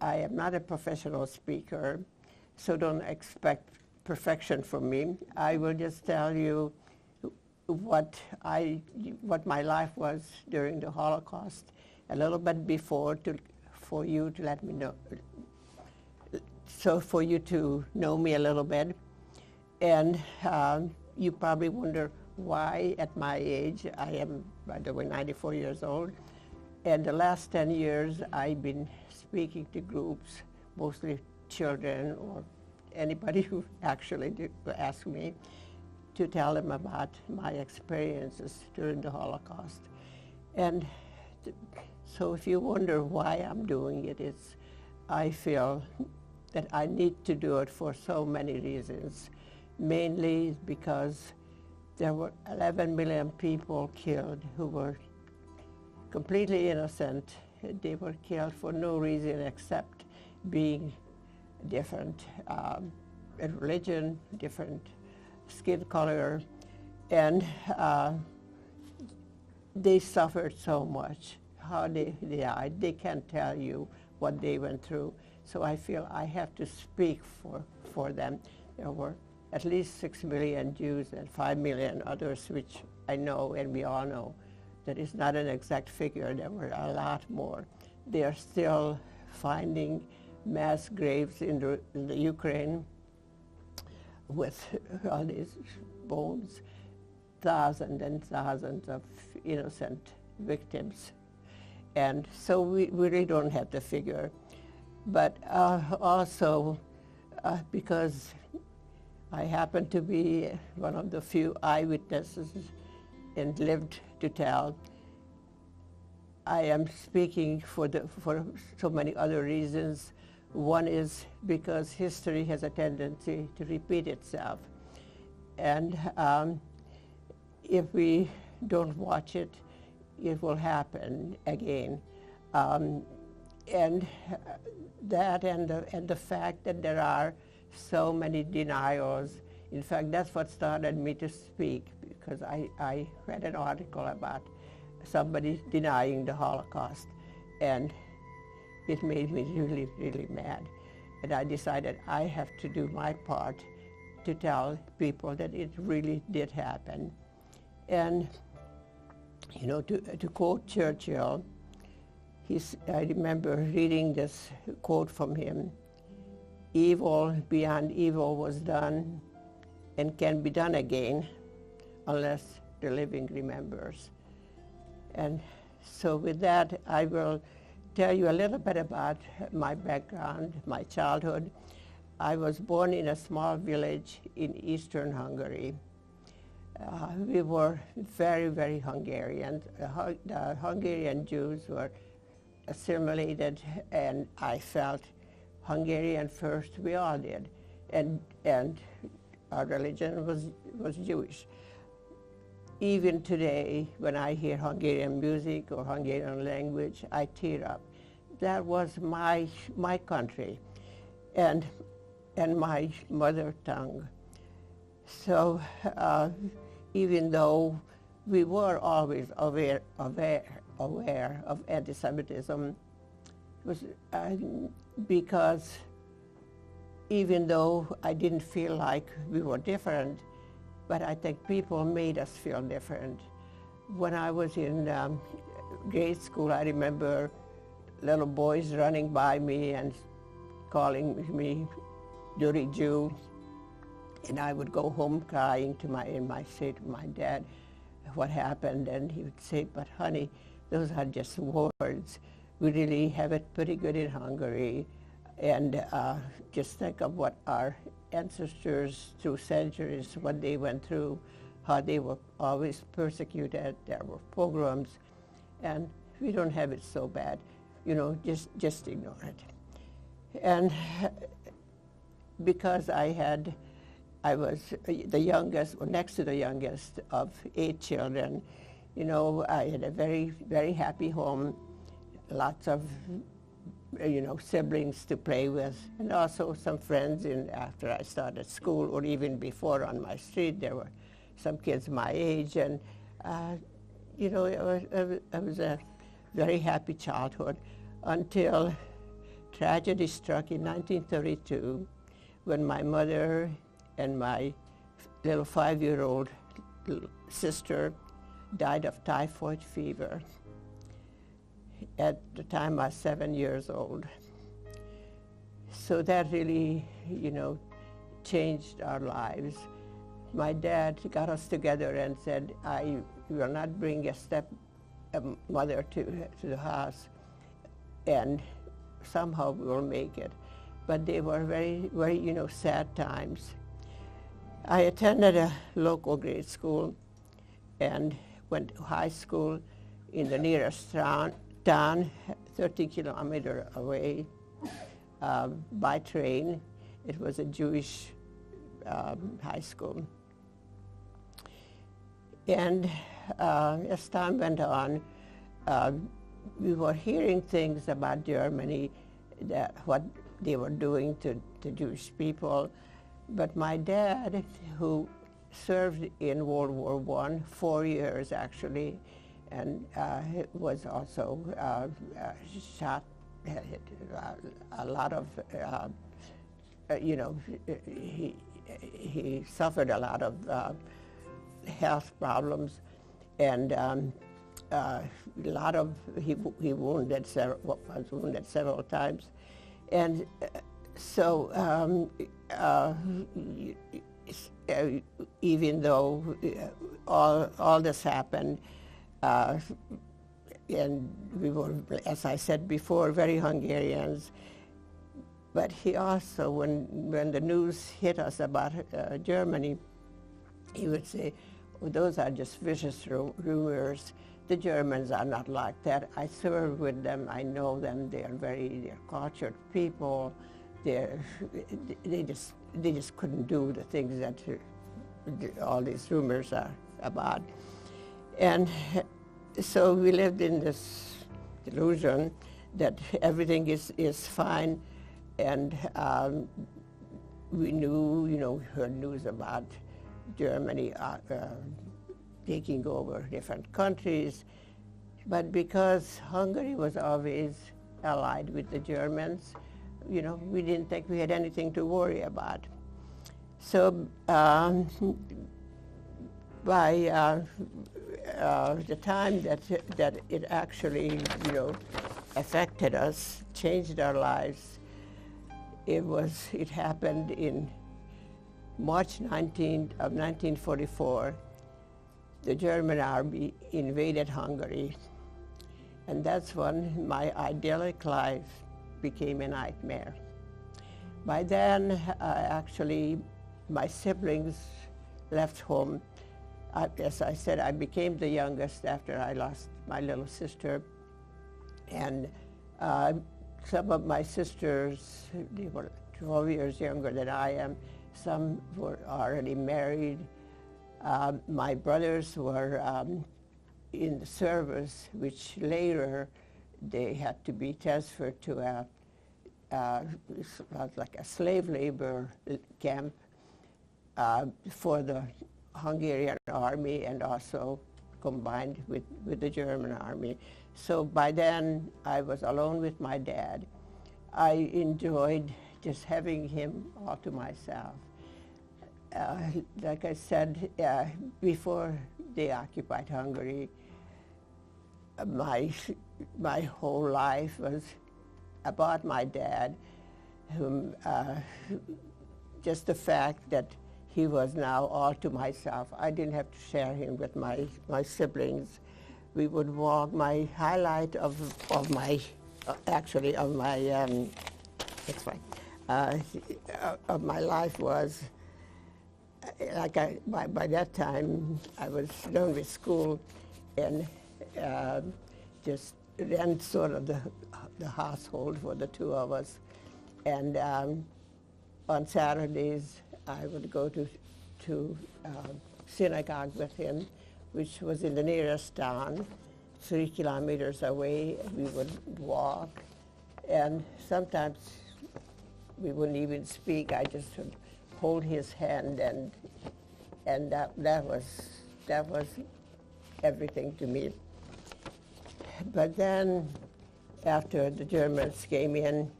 I am not a professional speaker, so don't expect perfection from me. I will just tell you what my life was during the Holocaust, a little bit before, for you to let me know, so for you to know me a little bit. And you probably wonder why at my age, I am, by the way, 94 years old, and the last 10 years I've been speaking to groups, mostly children or anybody who actually ask me to tell them about my experiences during the Holocaust. And so if you wonder why I'm doing it, I feel that I need to do it for so many reasons, mainly because there were 11 million people killed who were completely innocent. They were killed for no reason except being different in religion, different skin color, and they suffered so much. How they died, they can't tell you what they went through. So I feel I have to speak for them. There were at least 6 million Jews and 5 million others, which I know and we all know. That is not an exact figure. There were a lot more. They are still finding mass graves in the Ukraine with all these bones, thousands and thousands of innocent victims. And so we really don't have the figure. But also, because I happen to be one of the few eyewitnesses and lived to tell, I am speaking for so many other reasons. One is because history has a tendency to repeat itself. And if we don't watch it, it will happen again. And that and the fact that there are so many denials. In fact, that's what started me to speak, because I read an article about somebody denying the Holocaust, and it made me really, really mad. And I decided I have to do my part to tell people that it really did happen. And, you know, to quote Churchill, I remember reading this quote from him: "Evil beyond evil was done and can be done again unless the living remembers." And so with that, I will tell you a little bit about my background, my childhood. I was born in a small village in eastern Hungary. We were very, very Hungarian. The Hungarian Jews were assimilated, and I felt Hungarian first. We all did, and our religion was Jewish. Even today, when I hear Hungarian music or Hungarian language, I tear up. That was my country, and my mother tongue. So even though we were always aware of anti-Semitism, it was because even though I didn't feel like we were different, but I think people made us feel different. When I was in grade school, I remember little boys running by me and calling me dirty Jew, and I would go home crying and I say to my dad what happened, and he would say, "But honey, those are just words. We really have it pretty good in Hungary, and just think of what our ancestors through centuries, what they went through, how they were always persecuted, there were pogroms, and we don't have it so bad. You know, just ignore it." And because I was the youngest, or next to the youngest of 8 children, you know, I had a very, very happy home, lots of, you know, siblings to play with, and also some friends after I started school, or even before on my street. There were some kids my age, and, you know, it was a very happy childhood until tragedy struck in 1932 when my mother and my little 5-year-old sister died of typhoid fever. At the time, I was 7 years old. So that really, changed our lives. My dad got us together and said, I will not bring a mother to the house, and somehow we will make it. But they were very, very, sad times. I attended a local grade school and went to high school in the nearest town 30 kilometers away by train. It was a Jewish high school. And as time went on, we were hearing things about Germany, what they were doing to Jewish people. But my dad, who served in World War I, 4 years actually, and was also shot, a lot of, he suffered a lot of health problems, and he was wounded several times, and so even though all this happened, and we were, as I said before, very Hungarians. But he also, when the news hit us about Germany, he would say, oh, those are just vicious rumors. The Germans are not like that. I served with them. I know them. They're cultured people. They just couldn't do the things that all these rumors are about. And so we lived in this delusion that everything is fine, and we knew, heard news about Germany taking over different countries, but because Hungary was always allied with the Germans, we didn't think we had anything to worry about. So by the time that it actually, affected us, changed our lives, it happened in March 19 of 1944. The German army invaded Hungary, and that's when my idyllic life became a nightmare. By then, actually, my siblings left home. As I said, I became the youngest after I lost my little sister, and some of my sisters, they were 12 years younger than I am. Some were already married. My brothers were in the service, which later they had to be transferred to like a slave labor camp for the Hungarian army, and also combined with the German army. So by then, I was alone with my dad. I enjoyed just having him all to myself. Like I said, before they occupied Hungary, my whole life was about my dad, whom just the fact that he was now all to myself. I didn't have to share him with my siblings. We would walk. My highlight of my life was, by that time I was done with school, and just ran sort of the household for the two of us. And on Saturdays I would go to synagogue with him, which was in the nearest town, 3 kilometers away. We would walk, and sometimes we wouldn't even speak. I just would hold his hand, and that was everything to me. But then, after the Germans came in,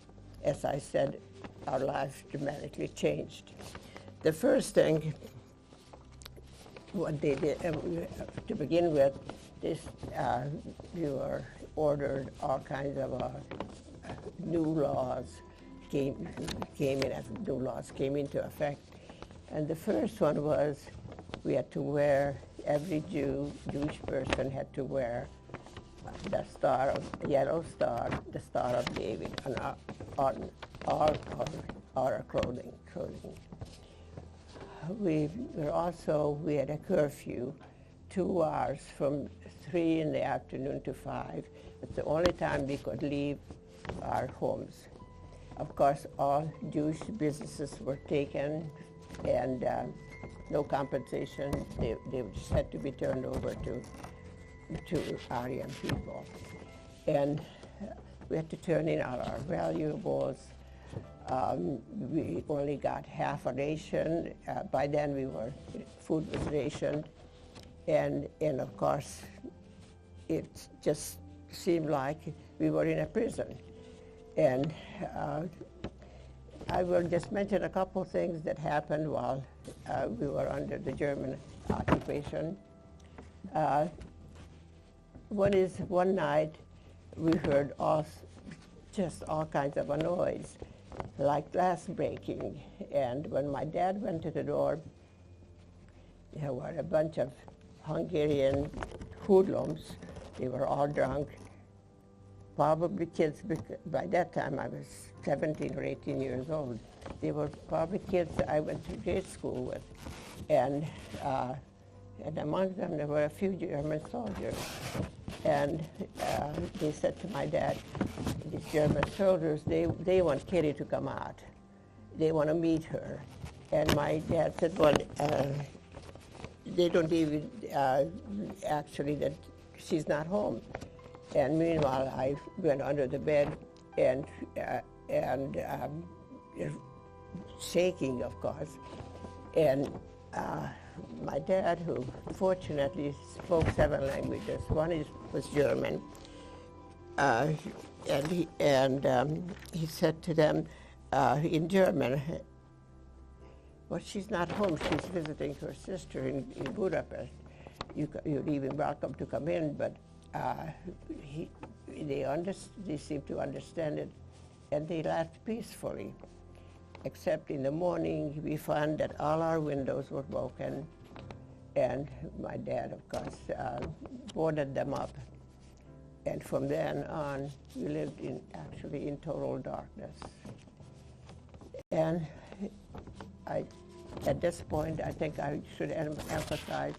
as I said, our lives dramatically changed. The first thing, what they did, to begin with, we were ordered all kinds of new laws came into effect. And the first one was we had to wear, every Jewish person had to wear the yellow star, the Star of David, on all our clothing. We had a curfew, 2 hours from 3 in the afternoon to 5. It's the only time we could leave our homes. Of course, all Jewish businesses were taken, and no compensation. They just had to be turned over to Aryan people. And we had to turn in all our valuables. We only got half a ration. By then, food was rationed. And of course, it just seemed like we were in a prison. And I will just mention a couple things that happened while we were under the German occupation. One night we heard just all kinds of a noise, like glass breaking. And when my dad went to the door, there were a bunch of Hungarian hoodlums. They were all drunk, probably kids. By that time I was 17 or 18 years old. They were probably kids that I went to grade school with. And among them there were a few German soldiers. And they said to my dad, these German soldiers, they want Kitty to come out. They want to meet her. And my dad said, well, they don't even actually, that she's not home. And meanwhile, I went under the bed and shaking, of course. And my dad, who fortunately spoke 7 languages, one was German, and he said to them in German, well, she's not home. She's visiting her sister in Budapest. You're even welcome to come in, but they seemed to understand it, and they left peacefully. Except in the morning, we found that all our windows were broken, and my dad, of course, boarded them up. And from then on, we lived actually in total darkness. And at this point, I think I should emphasize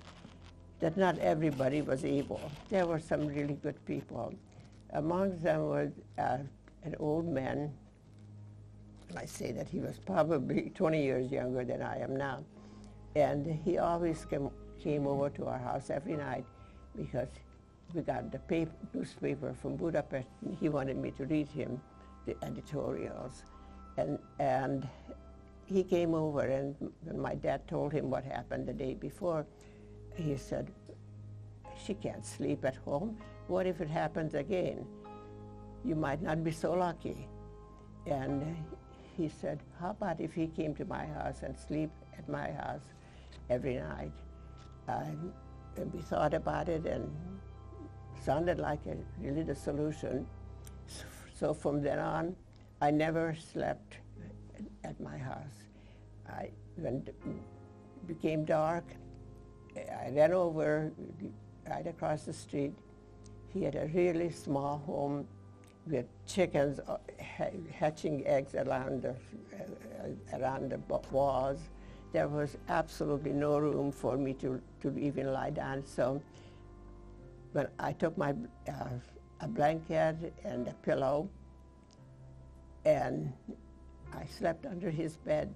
that not everybody was able. There were some really good people. Among them was an old man. I say that he was probably 20 years younger than I am now. And he always came over to our house every night because we got the newspaper from Budapest, and he wanted me to read him the editorials. And he came over, and when my dad told him what happened the day before, he said, she can't sleep at home. What if it happens again? You might not be so lucky. And he said, how about if he came to my house and sleep at my house every night? And we thought about it, and sounded like really the solution. So from then on, I never slept at my house. When it became dark, I ran over right across the street. He had a really small home with chickens hatching eggs around the walls. There was absolutely no room for me to even lie down. So when I took a blanket and a pillow, and I slept under his bed.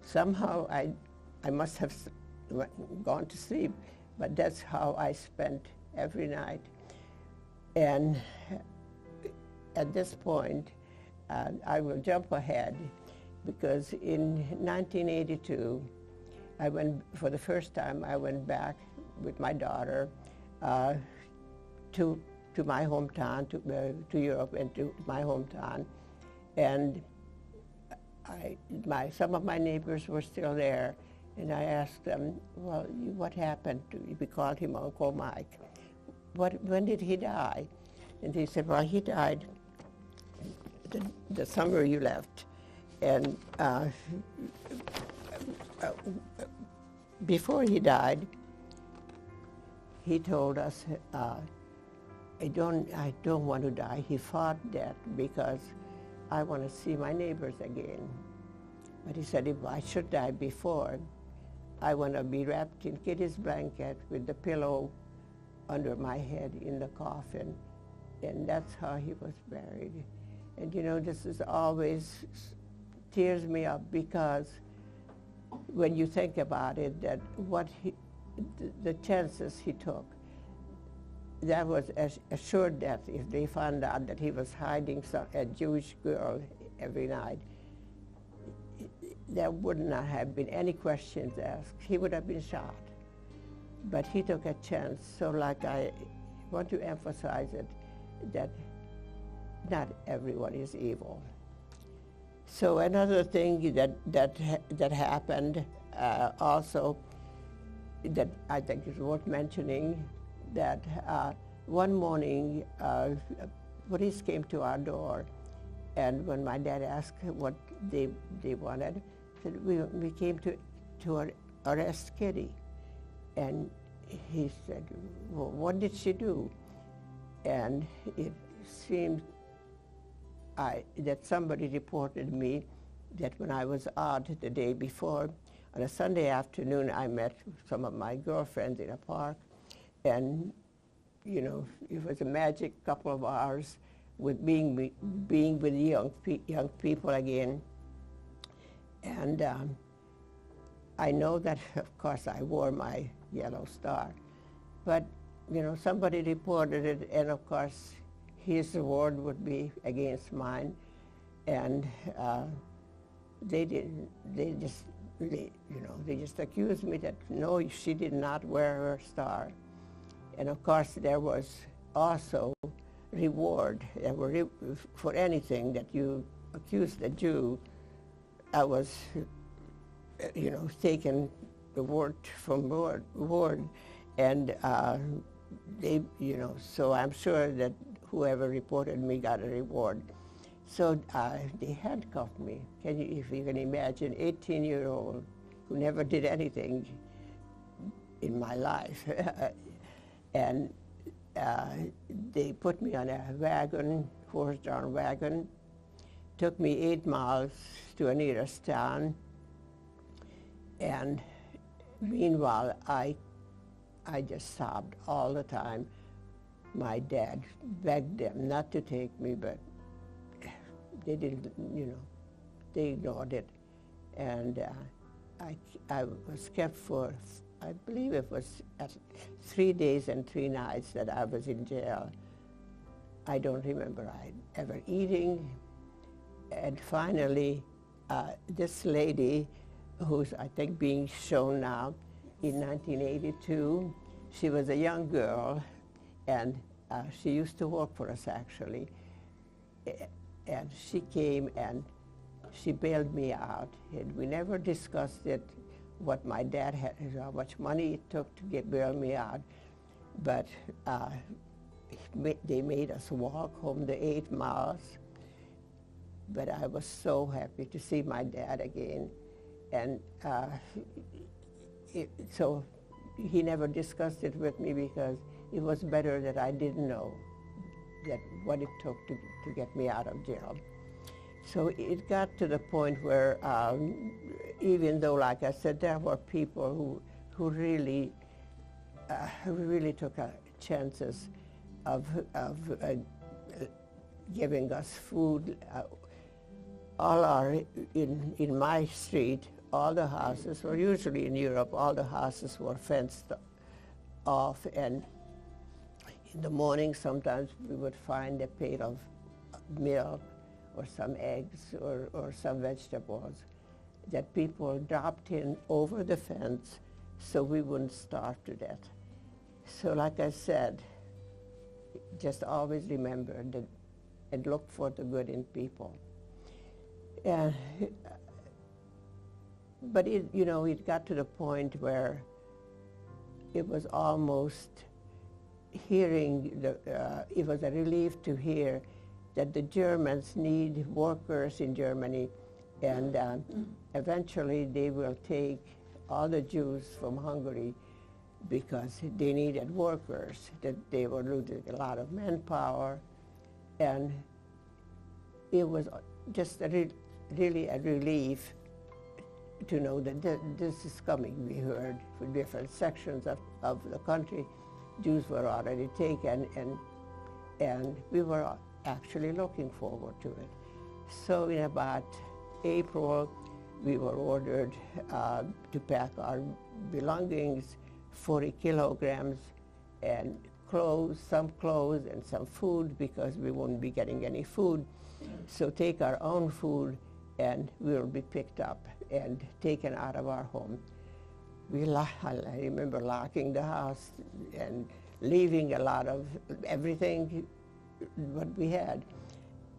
Somehow I must have gone to sleep, but that's how I spent every night. And at this point, I will jump ahead, because in 1982, for the first time, I went back with my daughter to my hometown, to Europe and to my hometown. And some of my neighbors were still there, and I asked them, well, what happened to you? We called him Uncle Mike. When did he die? And he said, well, he died the summer you left. And before he died, he told us, I don't want to die. He fought death because I want to see my neighbors again. But he said, if I should die before, I want to be wrapped in Kitty's blanket with the pillow under my head in the coffin. And that's how he was buried. And you know, this is always tears me up, because when you think about it, that the chances he took, that was a sure death. If they found out that he was hiding a Jewish girl every night, there would not have been any questions asked. He would have been shot. But he took a chance. So like I want to emphasize it, that not everyone is evil. So another thing that happened also that I think is worth mentioning, that one morning police came to our door, and when my dad asked what they wanted, said we came to arrest Kitty. And he said, well, what did she do? And it seemed that somebody reported me that when I was out the day before, on a Sunday afternoon, I met some of my girlfriends in a park, and you know, it was a magic couple of hours with being with young people again. And I know that, of course, I wore my yellow star, but you know, somebody reported it, and of course, his reward would be against mine, and they just accused me that no, she did not wear her star. And of course, there was also reward. For anything that you accused a Jew, I was, you know, taken the word from word, and they, you know, so I'm sure that whoever reported me got a reward. So they handcuffed me. If you can imagine, 18-year-old who never did anything in my life. And they put me on a wagon, horse-drawn wagon, took me 8 miles to a nearest town. And meanwhile, I just sobbed all the time. My dad begged them not to take me, but they didn't, you know, they ignored it. And I was kept for, I believe it was 3 days and 3 nights that I was in jail. I don't remember ever eating. And finally, this lady, who's I think being shown now, in 1982, she was a young girl, and she used to work for us actually. And she came and she bailed me out. And we never discussed it, what my dad had, how much money it took to bail me out. But they made us walk home the 8 miles. But I was so happy to see my dad again. And so he never discussed it with me, because it was better that I didn't know that what it took to get me out of jail. So it got to the point where even though, like I said, there were people who really took chances of giving us food. In my street, all the houses, or usually in Europe, all the houses were fenced off, and in the morning sometimes we would find a pail of milk or some eggs or some vegetables that people dropped in over the fence so we wouldn't starve to death. So like I said, just always remember that and look for the good in people. And, but it, you know, it got to the point where it was almost hearing, it was a relief to hear that the Germans need workers in Germany, and eventually they will take all the Jews from Hungary because they needed workers, that they were losing a lot of manpower, and it was just really a relief to know that this is coming. We heard from different sections of the country, Jews were already taken, and we were actually looking forward to it. So in about April, we were ordered to pack our belongings, 40 kilograms, and some clothes and some food, because we wouldn't be getting any food. So take our own food, and we'll be picked up and taken out of our home. I remember locking the house and leaving a lot of everything what we had,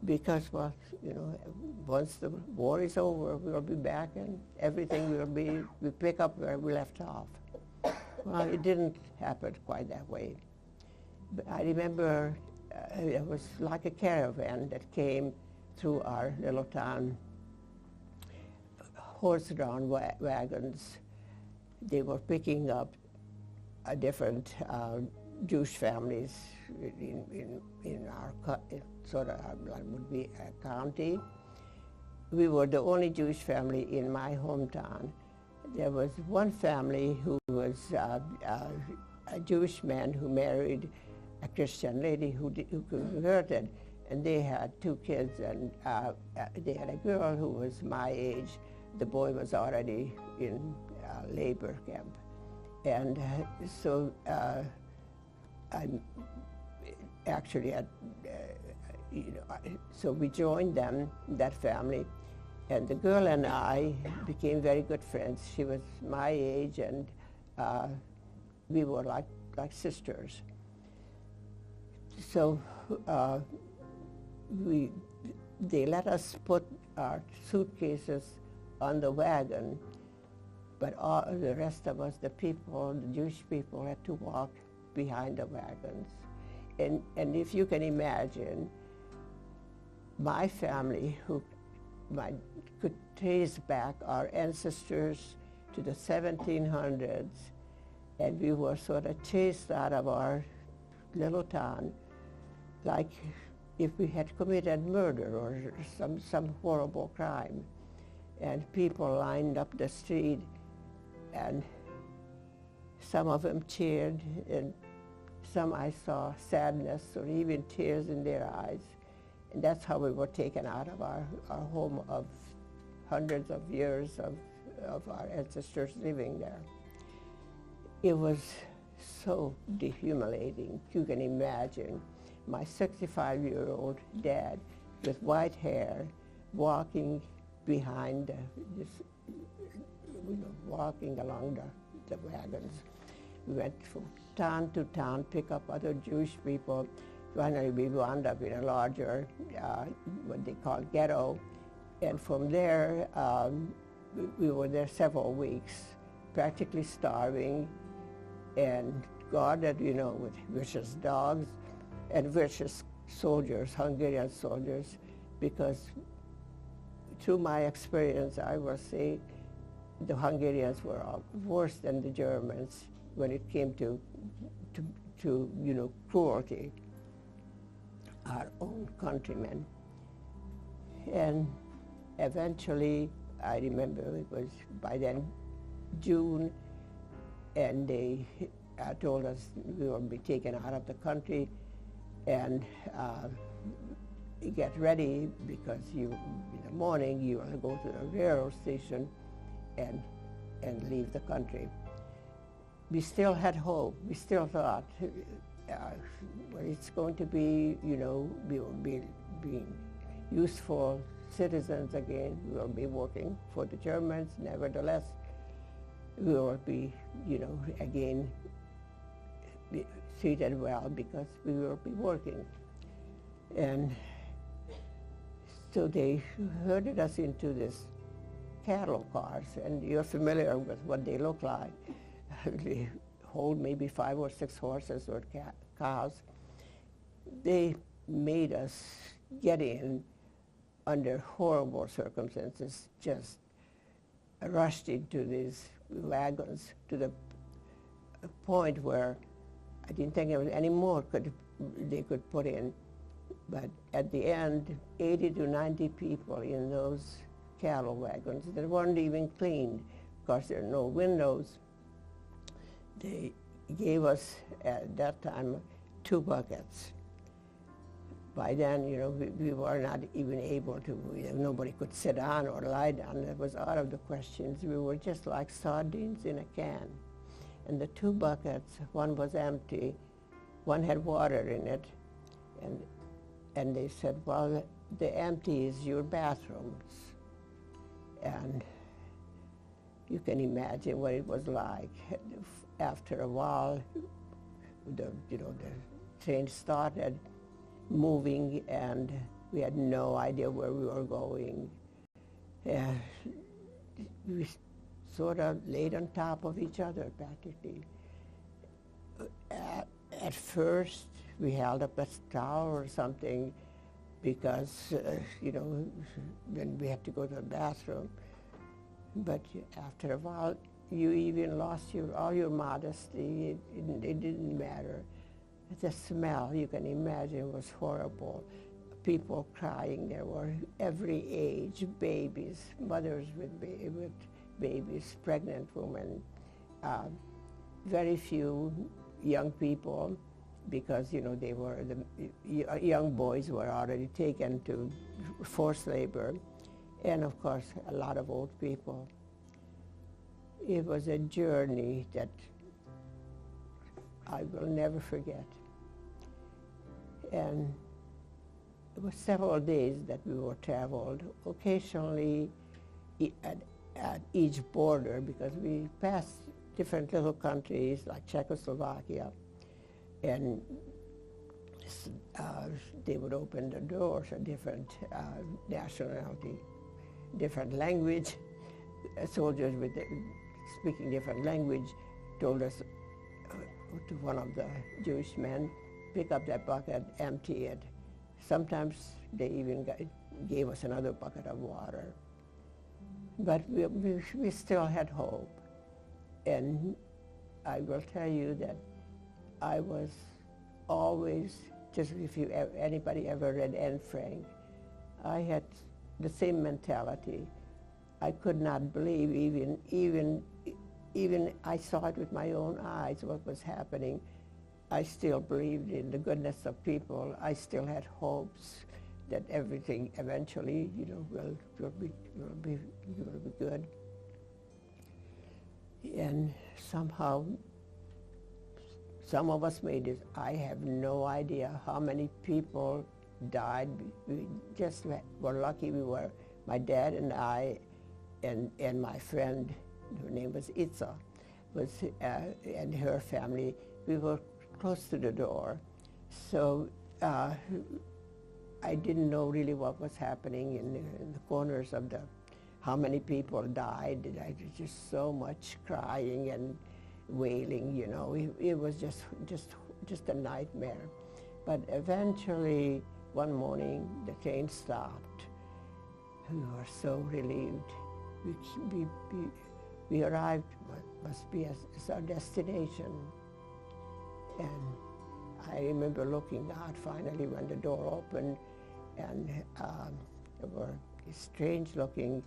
because, well, you know, once the war is over, we'll be back, and everything we pick up where we left off. Well, it didn't happen quite that way. But I remember it was like a caravan that came through our little town, horse-drawn wagons. They were picking up different Jewish families in our sort of would be a county. We were the only Jewish family in my hometown. There was one family who was a Jewish man who married a Christian lady who converted, and they had 2 kids, and they had a girl who was my age. The boy was already in labor camp. And so I actually had, so we joined them, that family, and the girl and I became very good friends. She was my age, and we were like sisters. So they let us put our suitcases on the wagon, but all the rest of us, the Jewish people, had to walk behind the wagons. And if you can imagine, my family, could trace back our ancestors to the 1700s, and we were sort of chased out of our little town, like if we had committed murder or some horrible crime. And people lined up the street, and some of them cheered, and some I saw sadness or even tears in their eyes. And that's how we were taken out of our home of hundreds of years of our ancestors living there. It was so dehumiliating. You can imagine my 65-year-old dad with white hair walking behind walking along the wagons. We went from town to town, pick up other Jewish people. Finally, we wound up in a larger, what they call ghetto. And from there, we were there several weeks, practically starving, and guarded, with vicious dogs and vicious soldiers, Hungarian soldiers, because through my experience, I will say the Hungarians were worse than the Germans when it came to cruelty, our own countrymen. And eventually, I remember it was by then June, and they told us we would be taken out of the country, and get ready, because in the morning you will go to the railroad station and leave the country. We still had hope. We still thought, well, it's going to be, we will be being useful citizens again. We will be working for the Germans. Nevertheless, we will be, again, treated well because we will be working. And So they herded us into this cattle cars, and you're familiar with what they look like. They hold maybe 5 or 6 horses or cows. They made us get in under horrible circumstances, just rushed into these wagons to the point where I didn't think there was any more they could put in. But at the end, 80 to 90 people in those cattle wagons that weren't even cleaned because there are no windows. They gave us, at that time, 2 buckets. By then, you know, we were not even able to, nobody could sit down or lie down. That was out of the questions. We were just like sardines in a can. And the 2 buckets, one was empty, one had water in it, and they said, well, the empty is your bathrooms. And you can imagine what it was like. After a while, the train started moving, and we had no idea where we were going. We sort of laid on top of each other, practically. At first, we held up a towel or something because, then we had to go to the bathroom. But after a while, you even lost all your modesty. It didn't matter. The smell, you can imagine, was horrible. People crying. There were every age, babies, mothers with babies, pregnant women, very few young people, because they were the young boys were already taken to forced labor, and of course a lot of old people. It was a journey that I will never forget. And it was several days that we were traveled, occasionally at each border, because we passed different little countries like Czechoslovakia, and they would open the doors, a different nationality, different language. Soldiers speaking different language told us to one of the Jewish men, pick up that bucket, empty it. Sometimes they even gave us another bucket of water. But we still had hope. And I will tell you that I was always, just if anybody ever read Anne Frank, I had the same mentality. I could not believe, even I saw it with my own eyes, what was happening. I still believed in the goodness of people. I still had hopes that everything eventually, will be good. And somehow, some of us made it. I have no idea how many people died. We just were lucky. We were, my dad and I, and my friend, her name was Itza, and her family. We were close to the door, so I didn't know really what was happening in the corners of how many people died. I just so much crying and wailing. It was just a nightmare. But eventually, one morning, the train stopped. We were so relieved. We arrived, must be as our destination. And I remember looking out finally when the door opened, and there were strange-looking,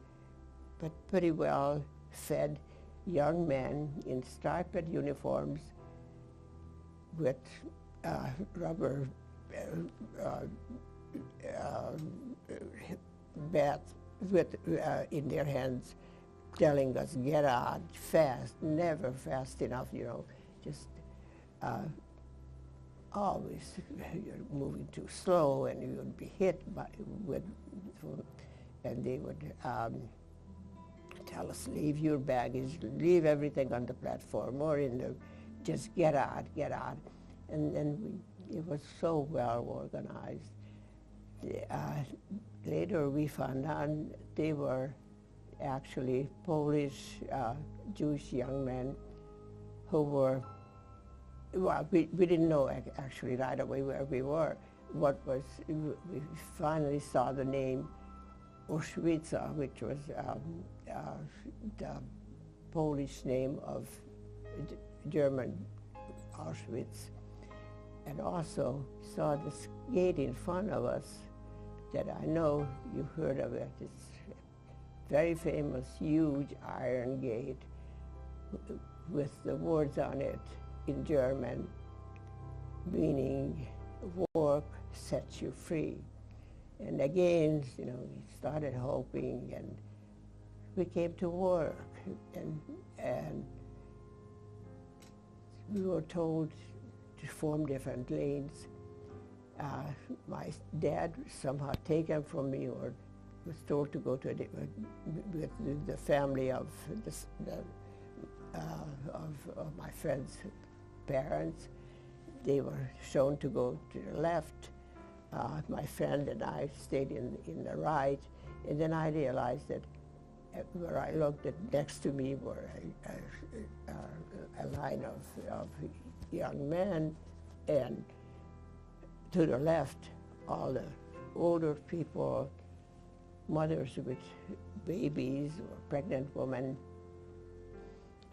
but pretty well-fed young men in striped uniforms with rubber bats in their hands, telling us, get out fast, never fast enough, just always you're moving too slow, and you would be hit and they would tell us, leave your baggage, leave everything on the platform or just get out. And then it was so well organized. later we found out they were actually Polish Jewish young men who were, well, we didn't know actually right away where we were. We finally saw the name Auschwitz, which was the Polish name of German Auschwitz, and also saw this gate in front of us that I know you heard of it. It's a very famous, huge iron gate with the words on it in German, meaning work sets you free. And again, you know, we started hoping, and we came to work, and we were told to form different lanes. My dad somehow taken from me, or was told to go to with the family of my friend's parents. They were shown to go to the left. My friend and I stayed in the right, and then I realized that where I looked at next to me were a line of young men, and to the left, all the older people, mothers with babies or pregnant women.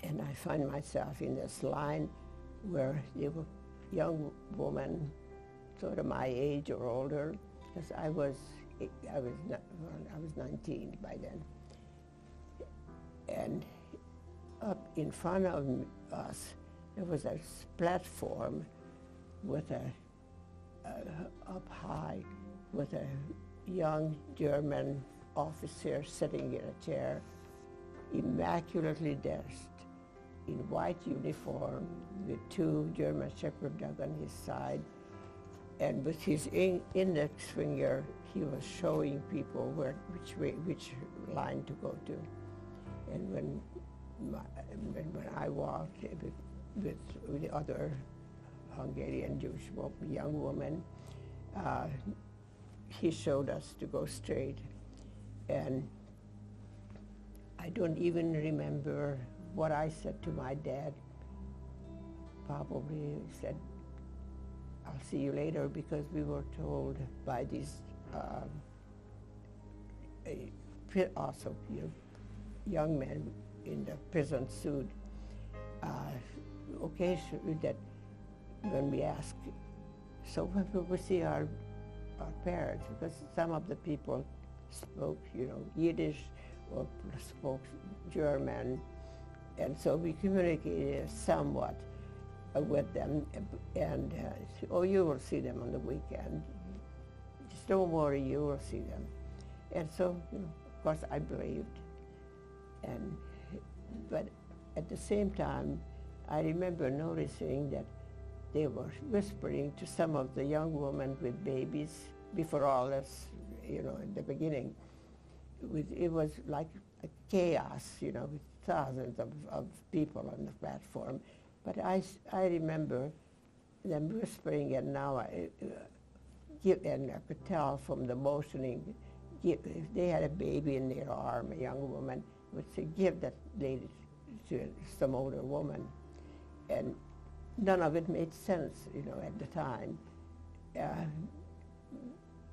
And I find myself in this line where there were young women, sort of my age or older, because I was 19 by then. And up in front of us, there was a platform with up high with a young German officer sitting in a chair, immaculately dressed in white uniform with two German Shepherd dogs on his side. And with his index finger, he was showing people which line to go to. And when I walked with the other Hungarian Jewish young woman, he showed us to go straight. And I don't even remember what I said to my dad. Probably said, "I'll see you later," because we were told by these also young men in the prison suit, occasionally that when we ask, so when will we see our parents? Because some of the people spoke, Yiddish or spoke German, and so we communicated somewhat with them, and oh, you will see them on the weekend. Just don't worry, you will see them. And so, of course, I believed. But at the same time, I remember noticing that they were whispering to some of the young women with babies before all this, in the beginning. It was like a chaos, with thousands of people on the platform. But I remember them whispering, and now I could tell from the motioning, if they had a baby in their arm, a young woman would say, "Give that lady to some older woman." And none of it made sense, at the time.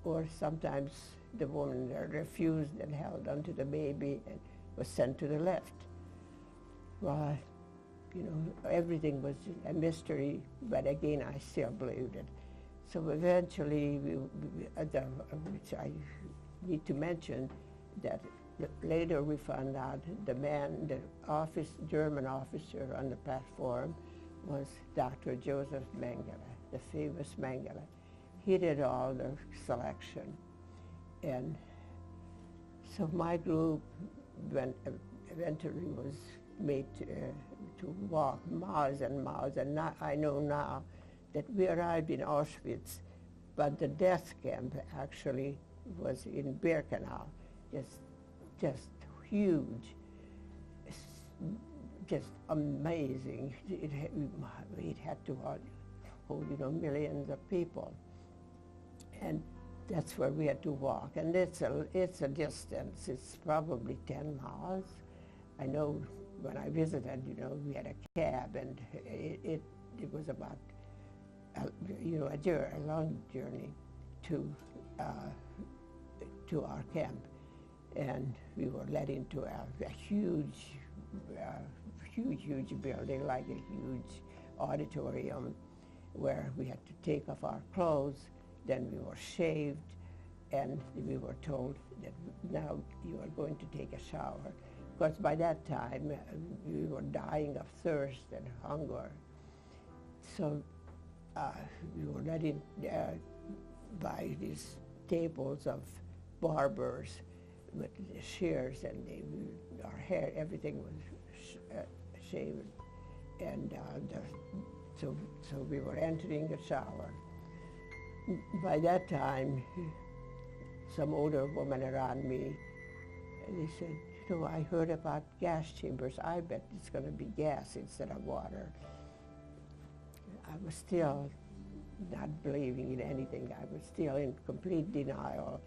Or sometimes the woman refused and held onto the baby and was sent to the left. Well, everything was a mystery, but again, I still believed it. So eventually, which I need to mention, that later we found out the German officer on the platform was Dr. Joseph Mengele, the famous Mengele. He did all the selection. And so my group eventually was made to walk miles and miles, and I know now that we arrived in Auschwitz, but the death camp actually was in Birkenau, just huge, just amazing. It had to hold millions of people. And that's where we had to walk. And it's a distance. It's probably 10 miles. I know when I visited, you know, we had a cab, and it was about, you know, a long journey to our camp. And we were led into a huge building, like a huge auditorium, where we had to take off our clothes. Then we were shaved, and we were told that now you are going to take a shower. Because by that time, we were dying of thirst and hunger. So we were led in by these tables of barbers with shears, and our hair, everything was shaved. And so we were entering the shower. By that time, some older woman around me, and they said, you know, I heard about gas chambers. I bet it's going to be gas instead of water. I was still not believing in anything. I was still in complete denial.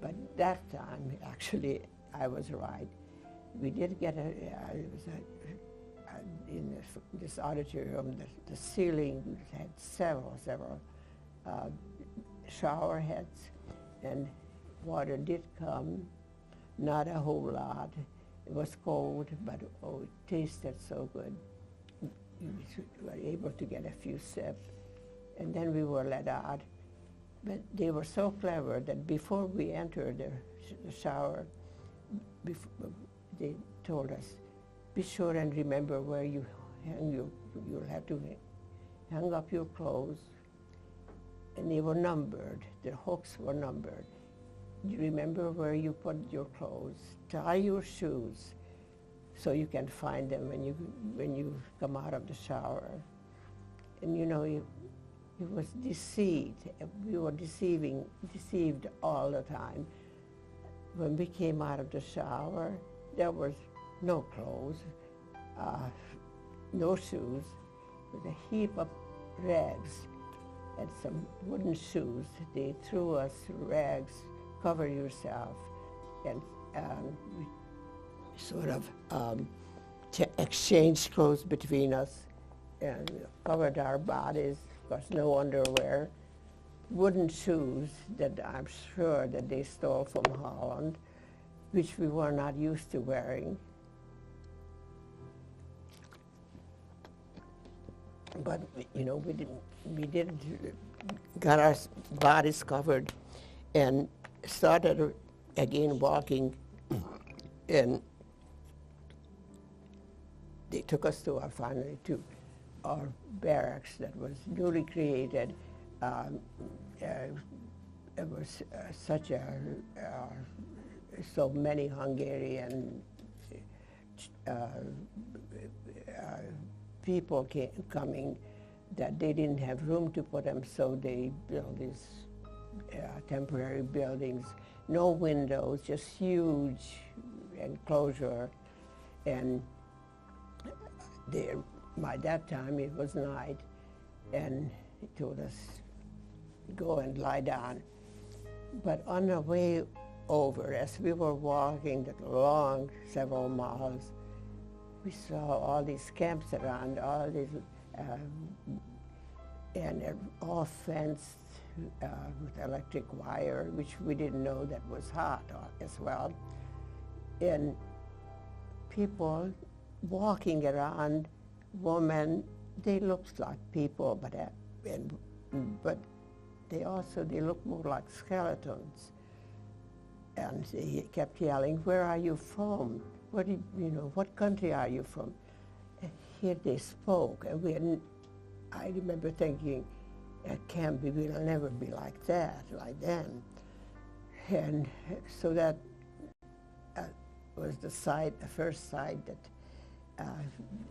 But that time, actually, I was right. We did get in this auditorium, the ceiling had several shower heads, and water did come, not a whole lot. It was cold, but oh, it tasted so good. We were able to get a few sips, and then we were let out. But they were so clever that before we entered the shower, they told us, be sure and remember where you hang you'll have to hang up your clothes. And they were numbered, the hooks were numbered. You remember where you put your clothes. Tie your shoes so you can find them when you come out of the shower. And you know, it was deceit. We were deceived all the time. When we came out of the shower, there was no clothes, no shoes, with a heap of rags and some wooden shoes. They threw us rags, cover yourself, and we sort of exchanged clothes between us and covered our bodies, of course no underwear, wooden shoes that I'm sure that they stole from Holland, which we were not used to wearing. But you know, we did got our bodies covered and started again walking, and they took us to finally to our barracks that was newly created. It was so many Hungarian people coming that they didn't have room to put them, so they built these temporary buildings, no windows, just huge enclosure. And by that time it was night, and he told us, go and lie down. But on the way over, as we were walking that long several miles, we saw all these camps around, all these, and they're all fenced with electric wire, which we didn't know that was hot as well. And people walking around, women, they looked like people, but they looked more like skeletons. And he kept yelling, where are you from? What country are you from? And here they spoke, and I remember thinking, at camp we will never be like that, like then. And so that was the first sight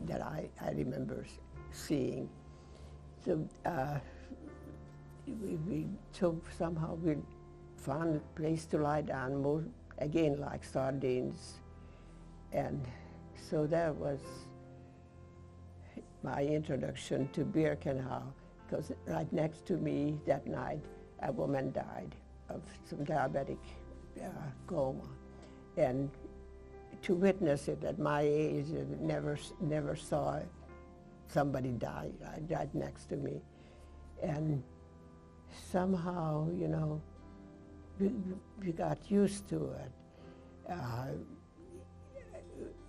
that I remember seeing. So somehow we found a place to lie down, more again like sardines. And so that was my introduction to Birkenau, because right next to me that night, a woman died of some diabetic coma. And to witness it at my age, and never saw somebody die right next to me. And somehow, you know, we got used to it.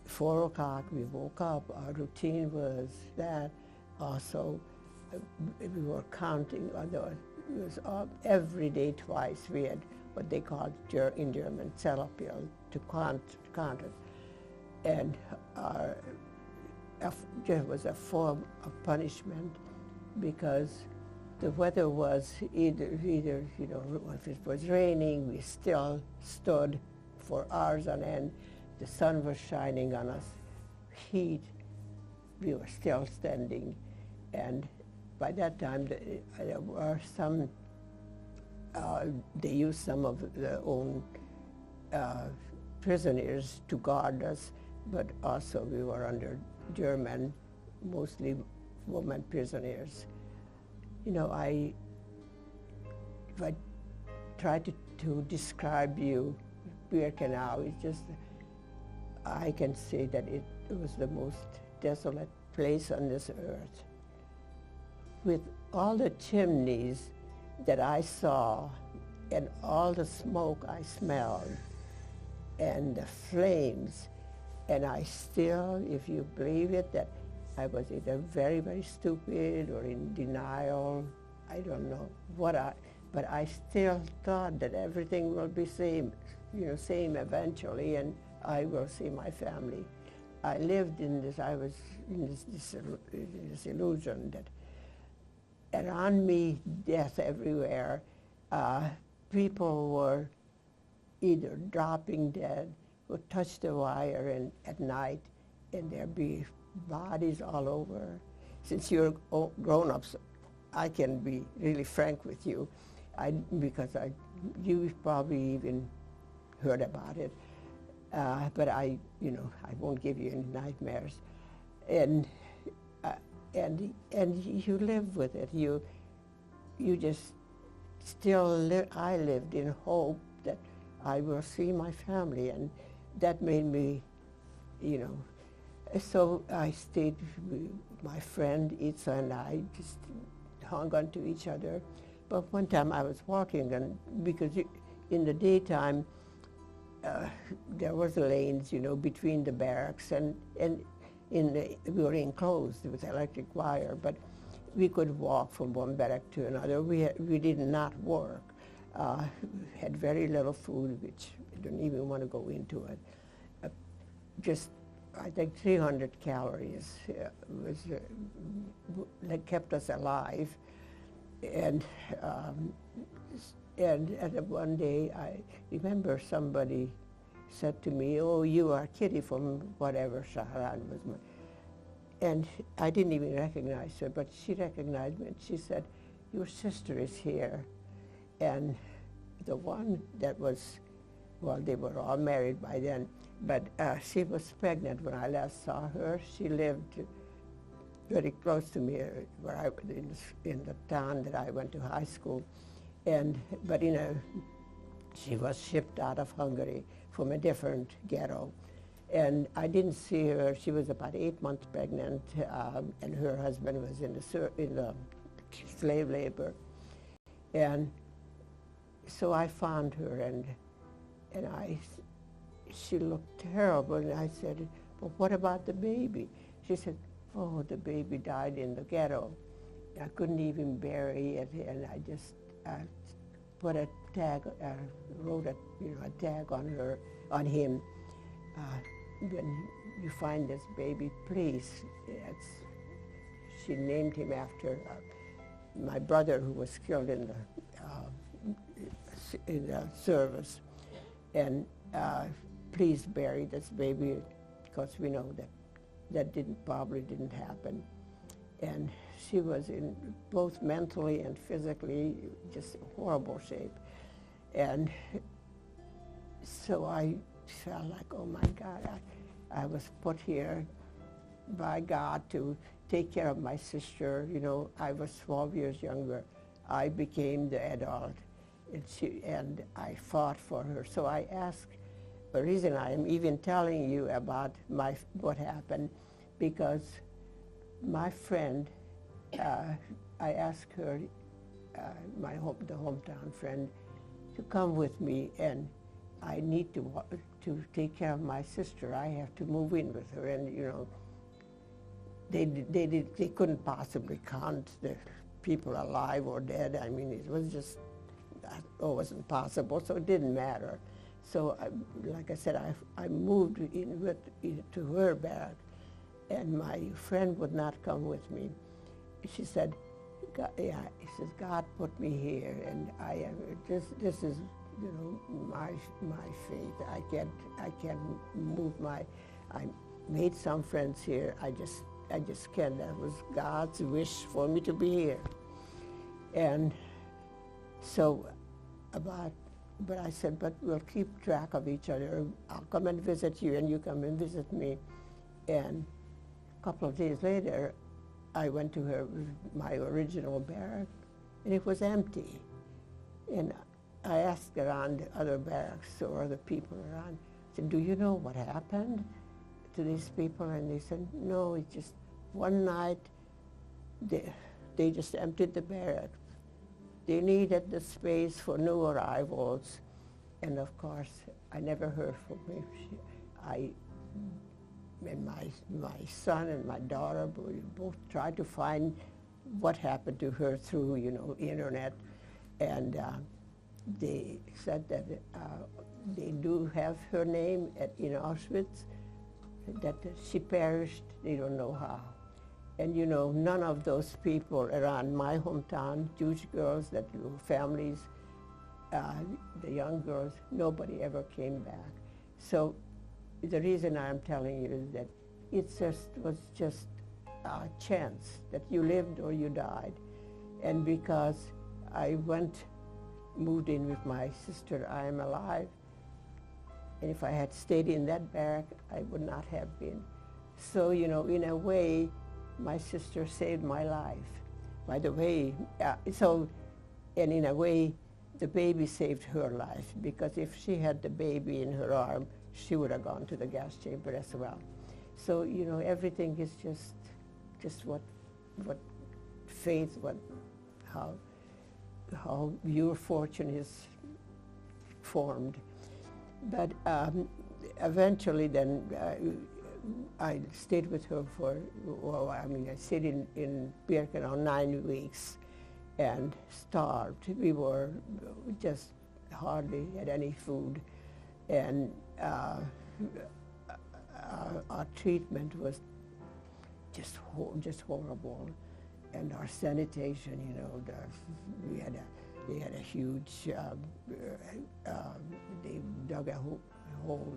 4 o'clock, we woke up. Our routine was that. Also, we were counting. It was every day twice. We had what they called in German Zellapil to count it. And it was a form of punishment because the weather was either, you know, if it was raining, we still stood for hours on end. The sun was shining on us. Heat, we were still standing. And by that time, there were some, they used some of their own prisoners to guard us, but also we were under German, mostly women prisoners. You know, if I try to describe you, Birkenau, it's just, I can say that it was the most desolate place on this earth. With all the chimneys that I saw and all the smoke I smelled and the flames, and I still, if you believe it, that I was either very, very stupid or in denial, I don't know what but I still thought that everything will be same eventually, and I will see my family. I lived in this, I was in this illusion that around me, death everywhere. People were either dropping dead or touch the wire at night, and there'd be bodies all over. Since you're grown-ups, I can be really frank with you, because you probably even heard about it, but I won't give you any nightmares. And you live with it. You just still live. I lived in hope that I will see my family, and that made me, you know. So I stayed with my friend Itza, and I just hung on to each other. But one time I was walking, and because in the daytime there was lanes, you know, between the barracks, and we were enclosed with electric wire, but we could walk from one barrack to another. We did not work. Had very little food, which I don't even want to go into it. Just, I think 300 calories that kept us alive. And one day, I remember somebody said to me, "Oh, you are Kitty from whatever, Shahran was my," and I didn't even recognize her, but she recognized me, and she said, "Your sister is here." And the one that was, well, they were all married by then, but she was pregnant when I last saw her. She lived very close to me, where in the town that I went to high school, but she was shipped out of Hungary from a different ghetto, and I didn't see her. She was about 8 months pregnant, and her husband was in the slave labor, and so I found her, and she looked terrible, and I said, "But what about the baby?" She said, "Oh, the baby died in the ghetto. I couldn't even bury it, and I just put a tag, wrote a tag on him. When you find this baby, please." She named him after my brother, who was killed in the service, and please bury this baby, because we know that probably didn't happen. And she was in both mentally and physically just horrible shape. And so I felt like, oh my God, I was put here by God to take care of my sister. You know, I was 12 years younger. I became the adult. and I fought for her. So I asked, the reason I am even telling you about what happened, because my friend, I asked her, the hometown friend, to come with me, and I need to take care of my sister. I have to move in with her, and you know, they couldn't possibly count the people alive or dead. I mean, it was just, it wasn't possible, so it didn't matter. So, like I said, I moved to her barrack, and my friend would not come with me. She said, he says, God put me here, and I am, this is, you know, my faith. I can't move I made some friends here. I just can't. That was God's wish for me to be here. And so but I said, but we'll keep track of each other. I'll come and visit you, and you come and visit me. And a couple of days later, I went to my original barrack, and it was empty. And I asked around the other barracks or other people around, I said, do you know what happened to these people? And they said, no, it's just one night, they just emptied the barracks. They needed the space for new arrivals. And of course, I never heard from him. And my son and my daughter, we both tried to find what happened to her through, you know, internet. And they said that they do have her name in Auschwitz, that she perished, they don't know how. And you know, none of those people around my hometown, Jewish girls that were families, the young girls, nobody ever came back. So the reason I'm telling you is that it was just a chance that you lived or you died. And because I moved in with my sister, I am alive. And if I had stayed in that barrack, I would not have been. So, you know, in a way, my sister saved my life. By the way, and in a way, the baby saved her life, because if she had the baby in her arm, she would have gone to the gas chamber as well. So, you know, everything is just what faith, how your fortune is formed. But eventually then, I stayed with her I stayed in Birkenau 9 weeks and starved. We were just hardly had any food. And our treatment was just horrible. And our sanitation, you know, they had a huge, they dug a hole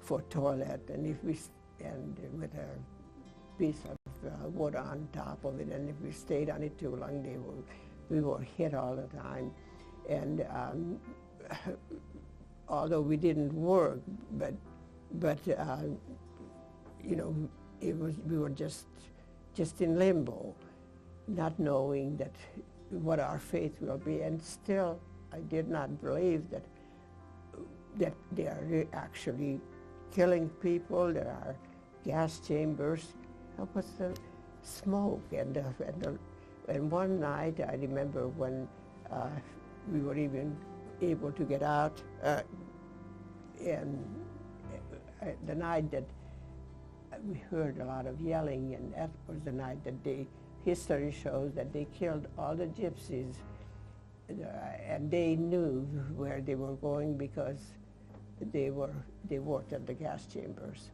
for toilet, and with a piece of wood on top of it, and if we stayed on it too long, we were hit all the time. And although we didn't work, but you know, we were just in limbo, not knowing what our faith will be. And still, I did not believe that they are actually killing people. There are gas chambers. That was the smoke. And one night, I remember when we were even able to get out, and the night that we heard a lot of yelling, and that was the night that history shows that they killed all the gypsies, and they knew where they were going because they worked at the gas chambers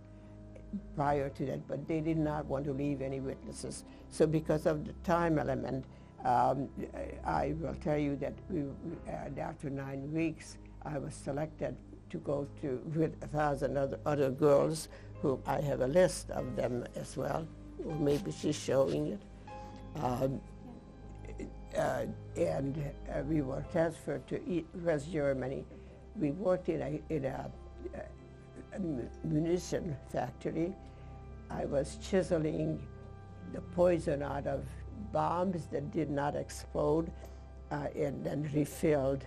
prior to that, but they did not want to leave any witnesses. So because of the time element, I will tell you that after 9 weeks, I was selected to go with 1,000 other girls, who I have a list of them as well, or maybe she's showing it. And we were transferred to West Germany. We worked in a munition factory. I was chiseling the poison out of bombs that did not explode, and then refilled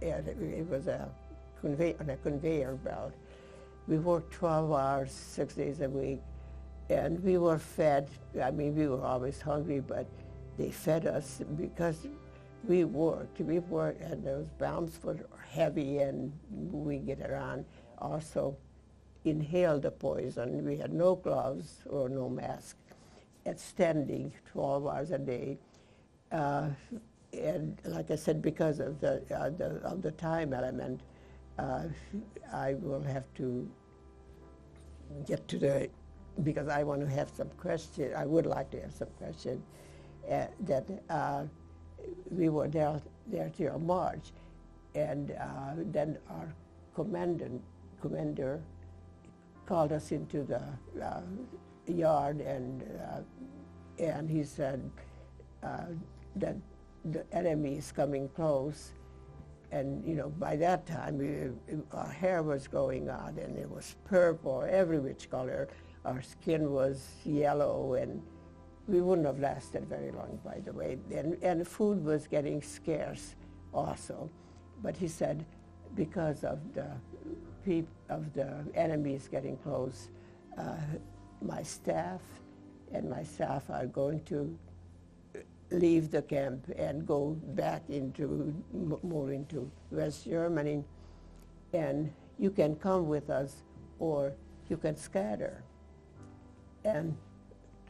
and it was on a conveyor belt. We worked 12 hours, 6 days a week, and we were fed. I mean, we were always hungry, but they fed us because we worked, and those bombs were heavy and moving it around. Also, inhaled the poison. We had no gloves or no mask. And standing 12 hours a day, and like I said, because of the time element, I will have to get to the, because I want to have some question. I would like to have some question that we were there till March, and then our commander called us into the yard, and he said that the enemy is coming close. And you know, by that time, our hair was going on, and it was purple, every which color. Our skin was yellow, and we wouldn't have lasted very long, by the way. And food was getting scarce also. But he said, because of the enemies getting close, my staff and myself are going to leave the camp and go back more into West Germany, and you can come with us or you can scatter. And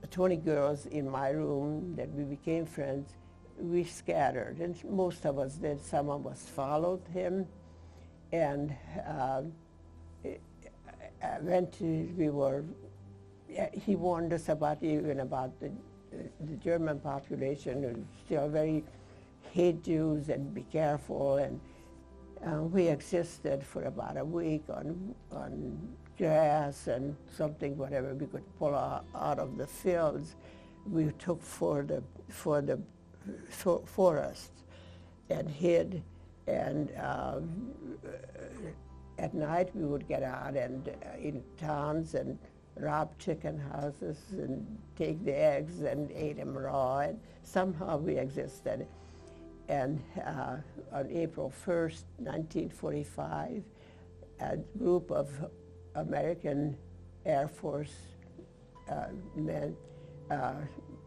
the 20 girls in my room that we became friends, we scattered, and most of us did. Some of us followed him, and he warned us about the German population who still very hate Jews and be careful, and we existed for about a week on grass and something, whatever we could pull out of the fields. We took for the forest and hid, and at night we would get out and in towns and rob chicken houses and take the eggs and ate them raw, and somehow we existed. And on April 1st, 1945, a group of American Air Force men,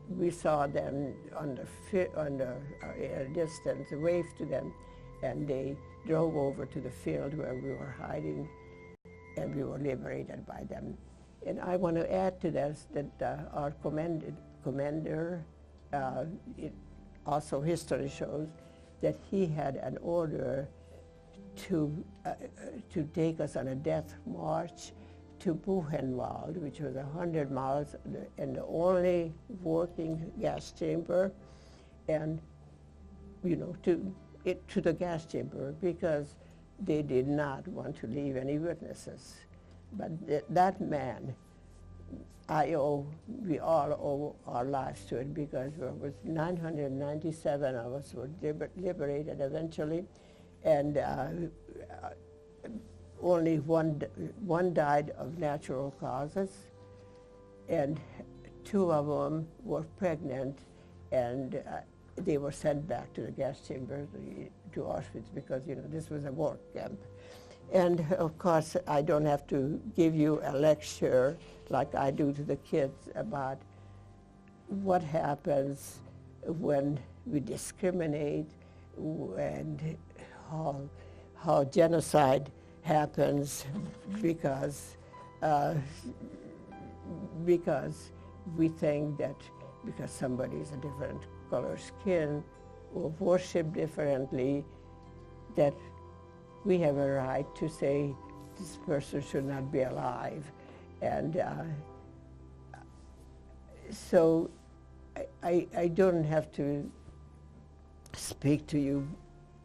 we saw them on a distance, waved to them, and they drove over to the field where we were hiding, and we were liberated by them. And I want to add to this that our commander, also history shows that he had an order to take us on a death march to Buchenwald, which was 100 miles, and the only working gas chamber, and to the gas chamber, because they did not want to leave any witnesses. But that man, we all owe our lives to it, because there was 997 of us were liberated eventually, and only one died of natural causes, and 2 of them were pregnant, and they were sent back to the gas chamber to Auschwitz, because this was a work camp. And of course, I don't have to give you a lecture like I do to the kids about what happens when we discriminate, and how genocide happens because we think that because somebody is a different color skin or worshiped differently, that we have a right to say this person should not be alive. And so I don't have to speak to you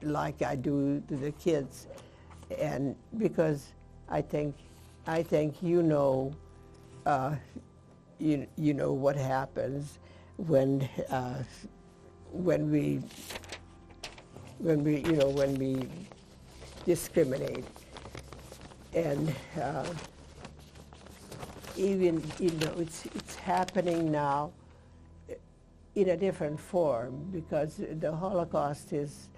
like I do to the kids, and because I think you know what happens when we discriminate, and even it's happening now in a different form, because the Holocaust is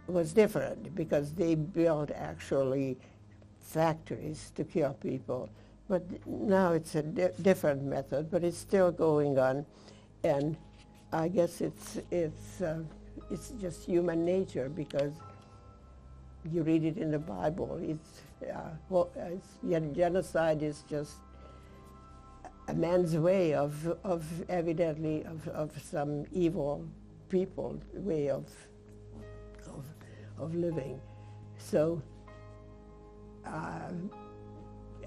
was different because they built actually factories to kill people. But now it's a different method, but it's still going on, and I guess it's just human nature because you read it in the Bible. Genocide is just a man's way of evidently of some evil people way of living. So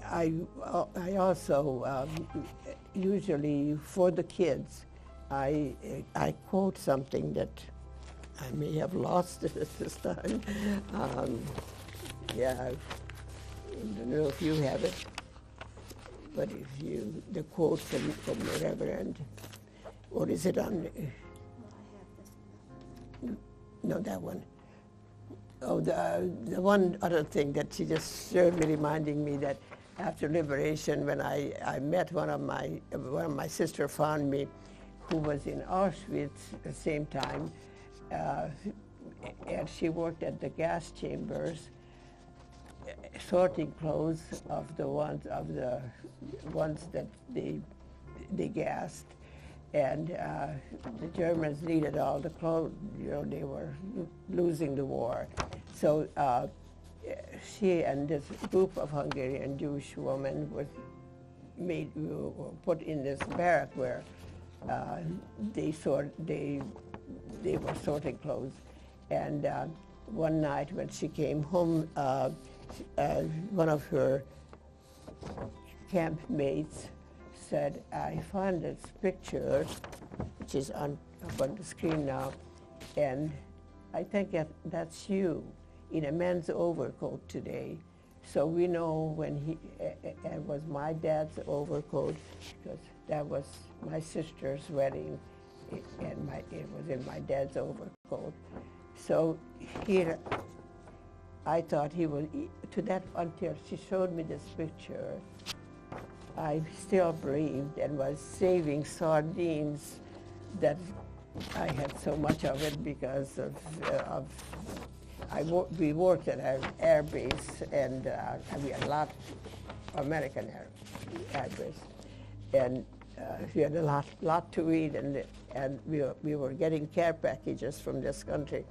I also usually for the kids I quote something that I may have lost it at this time. Yeah, I don't know if you have it, but if you, the quote from the Reverend, or is it on? No, that one. Oh, the one other thing that she just showed me, reminding me that after liberation, when I met one of my sister found me, who was in Auschwitz at the same time, and she worked at the gas chambers, sorting clothes of the ones that they gassed, and the Germans needed all the clothes. You know, they were losing the war, so she and this group of Hungarian Jewish women were put in this barrack where they were sorting clothes, and one night when she came home, one of her camp mates said, "I found this picture, which is up on the screen now, and I think that's you in a men's overcoat today." So we know when it was my dad's overcoat, because that was my sister's wedding, and it was in my dad's overcoat. So here, I thought he was, to that, until she showed me this picture, I still believed and was saving sardines that I had so much of it because we worked at an air base, and we had a lot American air base, and we had a lot to eat, and we were getting care packages from this country.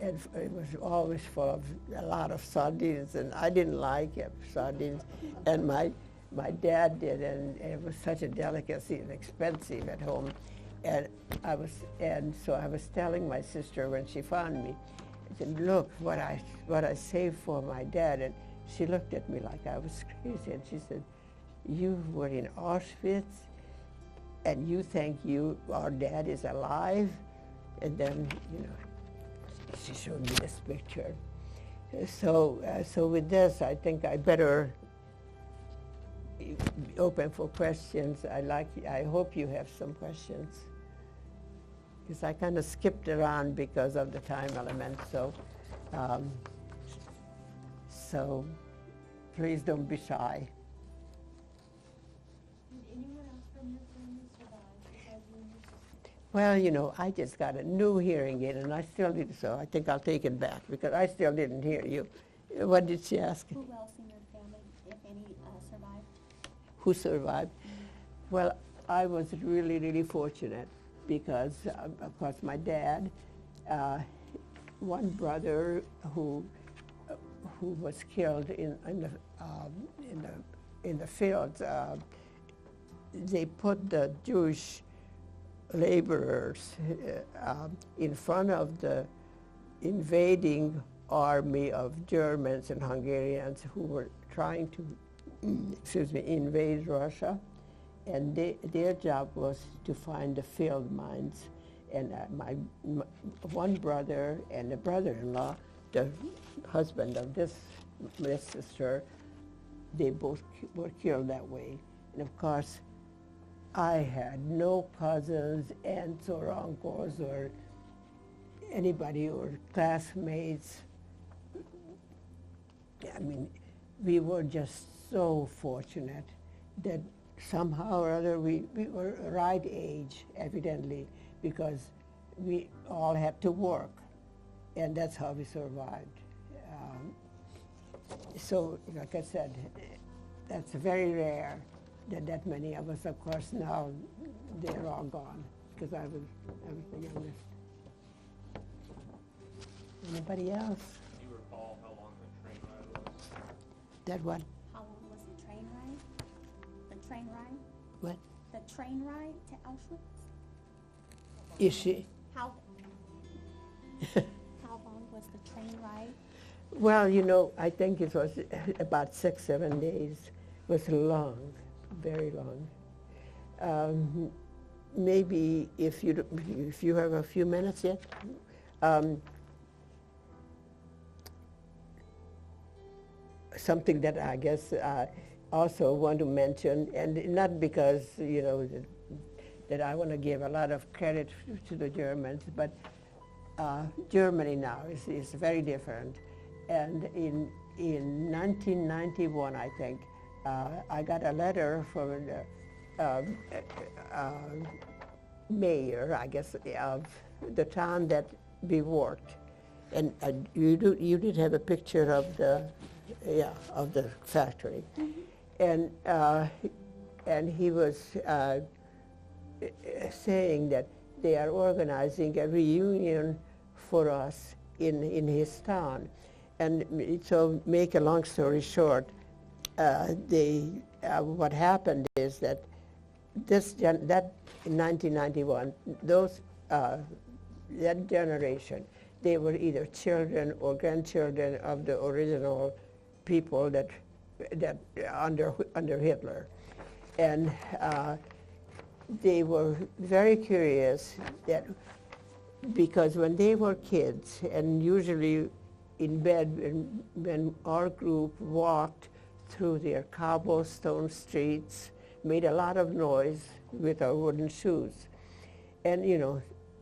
And it was always full of a lot of sardines, and I didn't like sardines, and my dad did, and it was such a delicacy and expensive at home, and so I was telling my sister when she found me, I said, "Look what I saved for my dad," and she looked at me like I was crazy, and she said, "You were in Auschwitz, and you think our dad is alive?" And then, you know, she showed me this picture. So with this, I think I better be open for questions. I hope you have some questions, because I kind of skipped around because of the time element. So please don't be shy. Anyone else from your family survive besides you and your sister? Well, you know, I just got a new hearing aid, and I still did, so I think I'll take it back because I still didn't hear you. What did she ask? Who else in your family, if any, survived? Who survived? Well, I was really, really fortunate because, of course, my dad, one brother who was killed in the fields. They put the Jewish laborers in front of the invading army of Germans and Hungarians who were trying to, invade Russia, and their job was to find the field mines. And my one brother and the brother-in-law, the husband of this sister, they both were killed that way. And of course, I had no cousins, aunts, or uncles, or anybody, or classmates. I mean, we were just so fortunate that somehow or other we were right age, evidently, because we all had to work, and that's how we survived. So, like I said, that's very rare that many of us. Of course, now they're all gone because I was the youngest. Anybody else? Do you recall how long the train ride was? That one? How long was the train ride? The train ride? What? The train ride to Auschwitz? Is she? How long was the train ride? Well, you know, I think it was about 6-7 days. It was long, very long. Maybe if you have a few minutes yet. Something that I guess I also want to mention, and not because, you know, that I want to give a lot of credit to the Germans, but Germany now is very different. And in 1991, I think, I got a letter from the mayor, I guess, of the town that we worked. And you did have a picture of the factory. Mm-hmm. And he was saying that they are organizing a reunion for us in his town. And so, make a long story short, what happened is that that in 1991, that generation, they were either children or grandchildren of the original people that under Hitler, and they were very curious that because when they were kids, and usually in bed when our group walked through their cobblestone streets, made a lot of noise with our wooden shoes, and you know,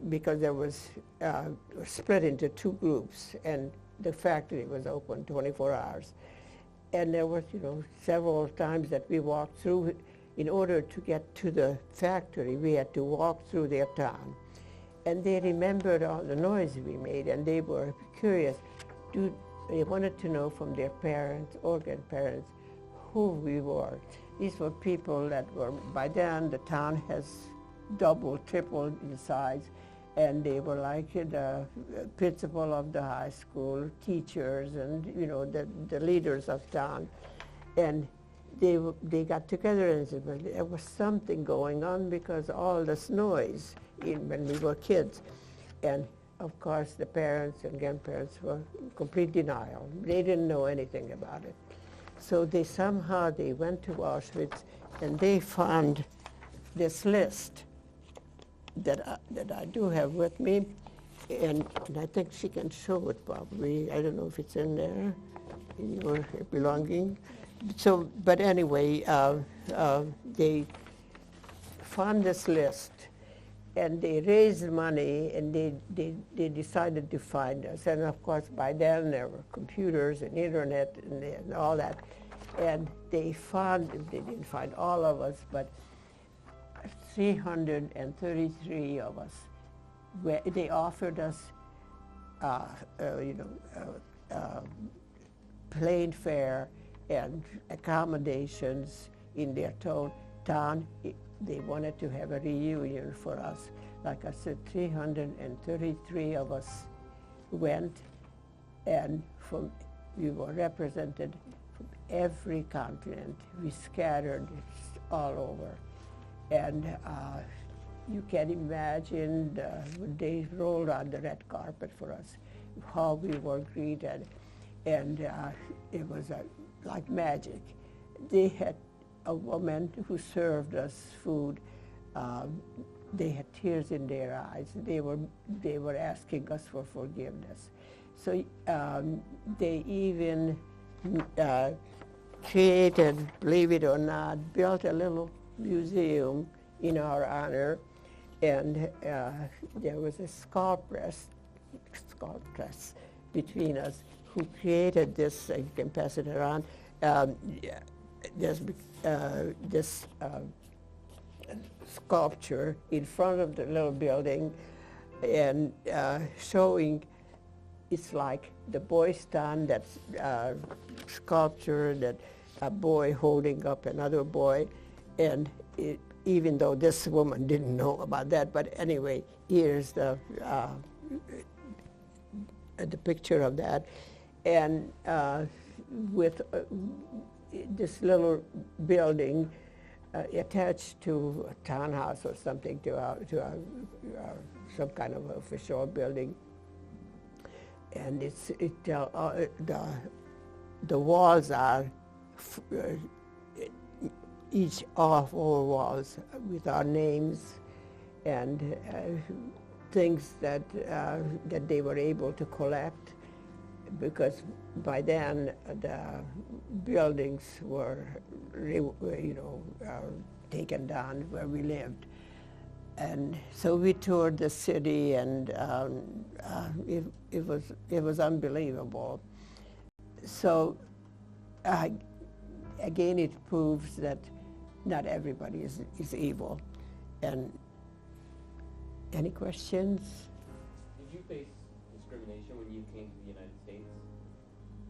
because there was split into two groups, and the factory was open 24 hours. And there was, you know, several times that we walked through. In order to get to the factory, we had to walk through their town. And they remembered all the noise we made, and they were curious. They wanted to know from their parents or grandparents who we were. These were people that were, by then, the town has doubled, tripled in size. And they were like the principal of the high school, teachers, and you know, the leaders of town. And they got together and said, well, there was something going on because all this noise when we were kids. And of course, the parents and grandparents were in complete denial. They didn't know anything about it. So they went to Auschwitz, and they found this list that I do have with me, and I think she can show it probably. I don't know if it's in there, in your belonging. So, but anyway, they found this list, and they raised money, and they decided to find us. And of course, by then there were computers and internet and all that, and they didn't find all of us, but 333 of us. They offered us, plane fare and accommodations in their town. They wanted to have a reunion for us. Like I said, 333 of us went, and we were represented from every continent. We scattered all over. And you can imagine when they rolled out the red carpet for us, how we were greeted. And it was like magic. They had a woman who served us food. They had tears in their eyes. They were asking us for forgiveness. So they even created, believe it or not, built a little museum in our honor, and there was a sculptress between us who created this. You can pass it around. This sculpture in front of the little building. and showing it's like the boy's done, that sculpture, that a boy holding up another boy, and even though this woman didn't know about that, but anyway, here's the picture of that, and with this little building attached to a townhouse or something, to some kind of official building, and the walls are each all four walls with our names and things that they were able to collect, because by then the buildings were, taken down where we lived. And so we toured the city, and it was unbelievable. So again, it proves that not everybody is evil. And any questions? Did you face discrimination when you came to the United States?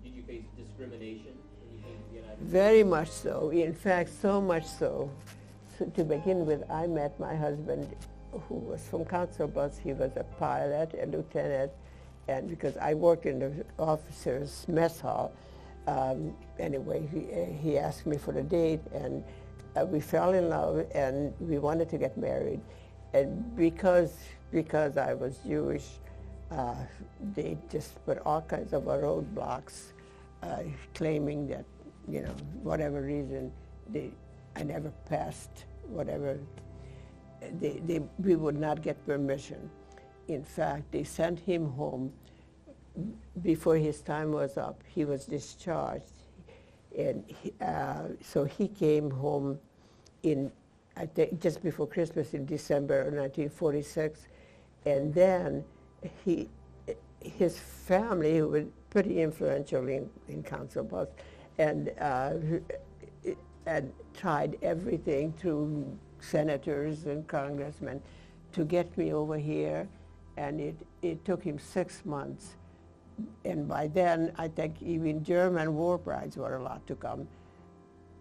Did you face discrimination when you came to the United States? Very much so. In fact, so much so. So to begin with, I met my husband, who was from Council Bluffs. He was a pilot, a lieutenant, and because I worked in the officers' mess hall, anyway, he asked me for a date, and we fell in love, and we wanted to get married. And because I was Jewish, they just put all kinds of roadblocks, claiming that, whatever reason, I never passed whatever. We would not get permission. In fact, they sent him home before his time was up. He was discharged, and so he came home in, I think, just before Christmas in December of 1946, and then his family, who was pretty influential in Council Bluffs, and tried everything through senators and congressmen to get me over here, and it took him 6 months. And by then, I think even German war brides were allowed to come.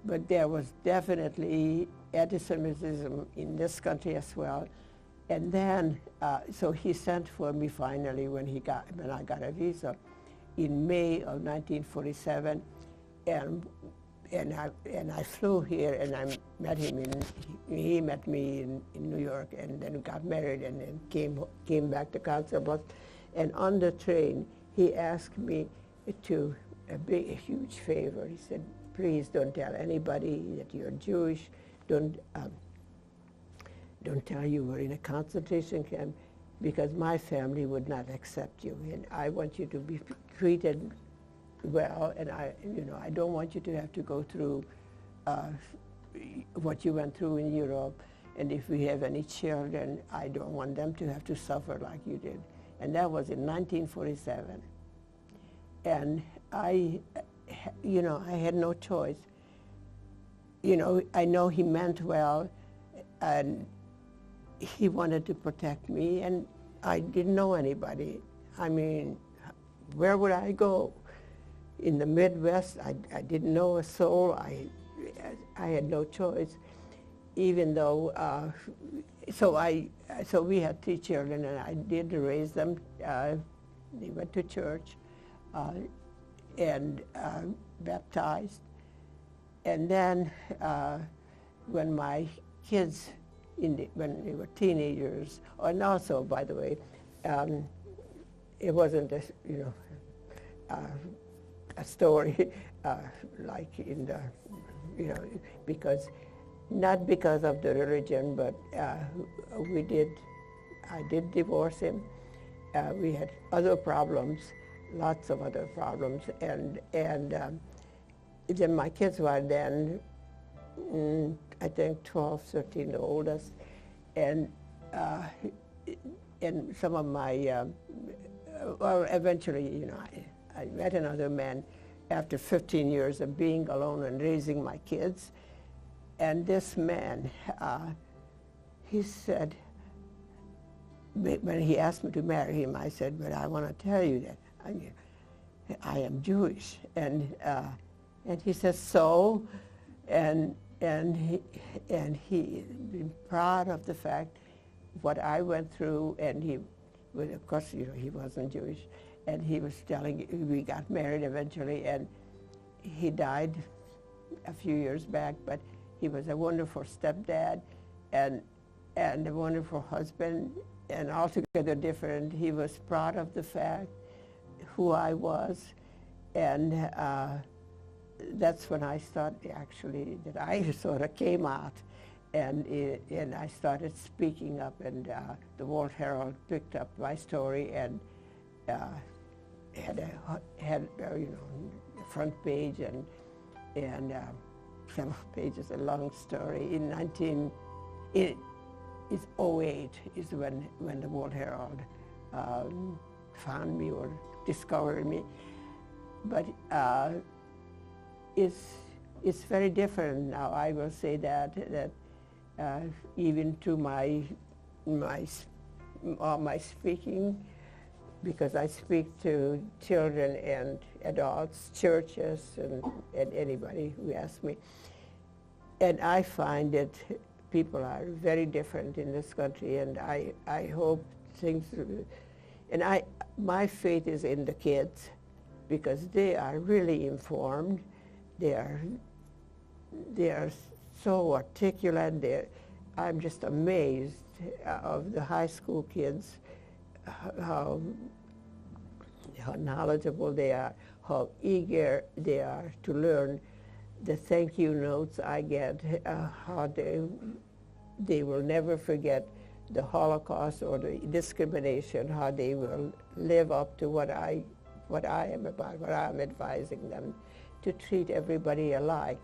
But there was definitely anti-Semitism in this country as well. And then, so he sent for me finally when I got a visa in May of 1947, and I flew here, and I met him he met me in New York, and then we got married, and then came back to Council Bluffs. And on the train, he asked me to a huge favor. He said, please don't tell anybody that you're Jewish. Don't tell you we're in a concentration camp, because my family would not accept you, and I want you to be treated well, and I don't want you to have to go through what you went through in Europe, and if we have any children, I don't want them to have to suffer like you did. And that was in 1947. And I had no choice. I know he meant well, and he wanted to protect me, and I didn't know anybody. I mean, where would I go? In the Midwest, I didn't know a soul. I had no choice, even though, so we had 3 children, and I did raise them. They went to church and baptized. And then when my kids, when they were teenagers, and also, by the way, it wasn't a story like in the, not because of the religion, but I did divorce him. We had other problems, lots of other problems, and then my kids were then, I think 12, 13, the oldest, and some of my, well, eventually, I met another man after 15 years of being alone and raising my kids. And this man, he said, when he asked me to marry him, I said, "But I want to tell you that I am Jewish." And he says, "So?" And he been proud of the fact what I went through, and he, well, of course, he wasn't Jewish, and he was telling, we got married eventually, and he died a few years back, but he was a wonderful stepdad and a wonderful husband, and altogether different. He was proud of the fact who I was, and that's when I started, actually, that I sort of came out, and I started speaking up, and the World Herald picked up my story and had a front page and several pages, a long story. It's 08 is when the World Herald found me or discovered me, but it's very different now. I will say that even to my speaking, because I speak to children and adults, churches, and anybody who asks me, and I find that people are very different in this country, and I hope things, and my faith is in the kids, because they are really informed. They are so articulate. I'm just amazed of the high school kids, how knowledgeable they are, how eager they are to learn. The thank you notes I get, how they will never forget the Holocaust or the discrimination, how they will live up to what I am about, what I'm advising them, to treat everybody alike.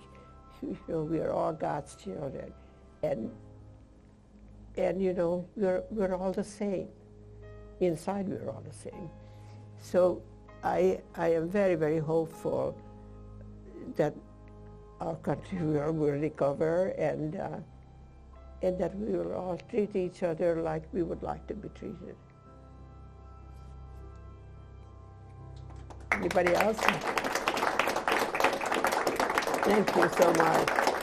We are all God's children, and we're all the same. Inside, we're all the same. So I am very, very hopeful that our country will recover, and that we will all treat each other like we would like to be treated. Anybody else? Thank you so much.